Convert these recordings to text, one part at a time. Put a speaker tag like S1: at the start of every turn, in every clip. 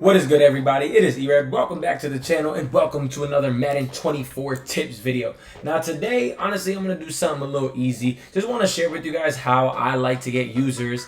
S1: What is good, everybody? It is E-Red. Welcome back to the channel and welcome to another Madden 24 tips video. Now today, honestly, I'm going to do something a little easy. Just want to share with you guys how I like to get users.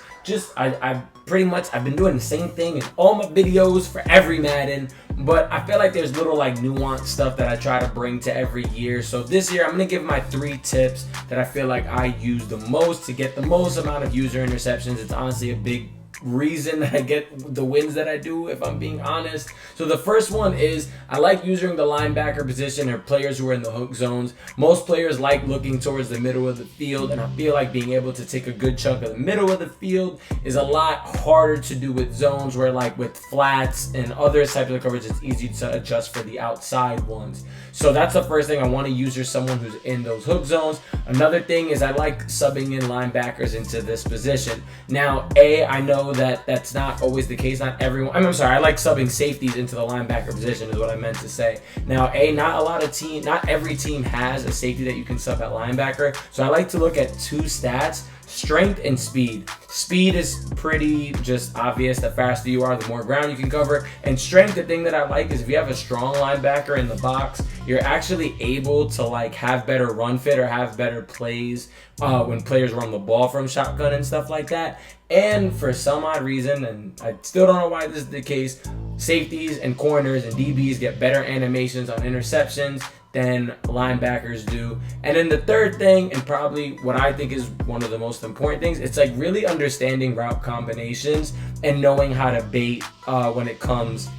S1: I've been doing the same thing in all my videos for every Madden, but I feel like there's little nuanced stuff that I try to bring to every year. So this year, I'm going to give my 3 tips that I feel like I use the most to get the most amount of user interceptions. It's honestly a big reason that I get the wins that I do, if I'm being honest. So the first one is I like using the linebacker position or players who are in the hook zones. Most players like looking towards the middle of the field, and I feel like being able to take a good chunk of the middle of the field is a lot harder to do with zones, where with flats and other types of coverage, it's easy to adjust for the outside ones. So that's the first thing. I want to use someone who's in those hook zones. Another thing is I like subbing in linebackers into this position. Now, I know that that's not always the case. Not everyone. I'm sorry. I like subbing safeties into the linebacker position is what I meant to say. Now, not every team has a safety that you can sub at linebacker. So I like to look at 2 stats: strength and speed. Speed is pretty just obvious. The faster you are, the more ground you can cover. And strength, the thing that I like is if you have a strong linebacker in the box, you're actually able to have better run fit or have better plays when players run the ball from shotgun and stuff like that. And for some odd reason, and I still don't know why this is the case, safeties and corners and DBs get better animations on interceptions than linebackers do. And then the third thing, and probably what I think is one of the most important things, it's really understanding route combinations and knowing how to bait when it comes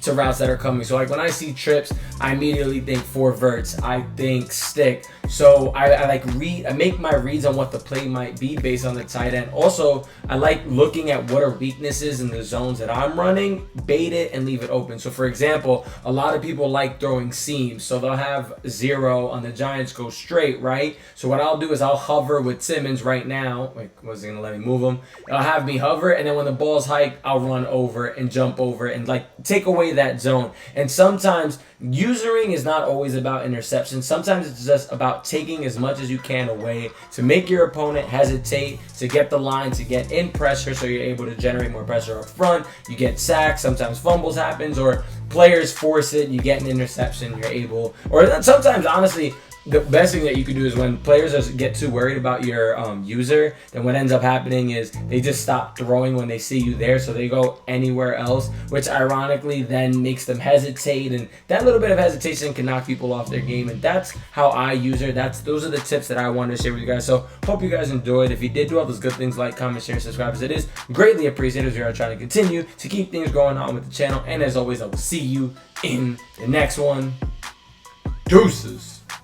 S1: to routes that are coming. So when I see trips, I immediately think 4 verts, I think stick. So I make my reads on what the play might be based on the tight end. Also, I like looking at what are weaknesses in the zones that I'm running, bait it and leave it open. So for example, a lot of people like throwing seams, so they'll have 0 on the Giants go straight, right? So what I'll do is I'll hover with Simmons right now. Wasn't gonna let me move him. It'll have me hover, and then when the ball's hiked, I'll run over and jump over and take away that zone. And sometimes usering is not always about interception. Sometimes it's just about taking as much as you can away to make your opponent hesitate, to get the line, to get in pressure, so you're able to generate more pressure up front. You get sacks, sometimes fumbles happens, or players force it, you get an interception, you're able, or sometimes honestly, the best thing that you can do is when players get too worried about your user, then what ends up happening is they just stop throwing when they see you there, so they go anywhere else, which ironically then makes them hesitate, and that little bit of hesitation can knock people off their game. And that's how I use her. Those are the tips that I wanted to share with you guys. So hope you guys enjoyed. If you did do all those good things, like, comment, share, and subscribe, as it is greatly appreciated, as we are trying to continue to keep things going on with the channel. And as always, I will see you in the next one. Deuces.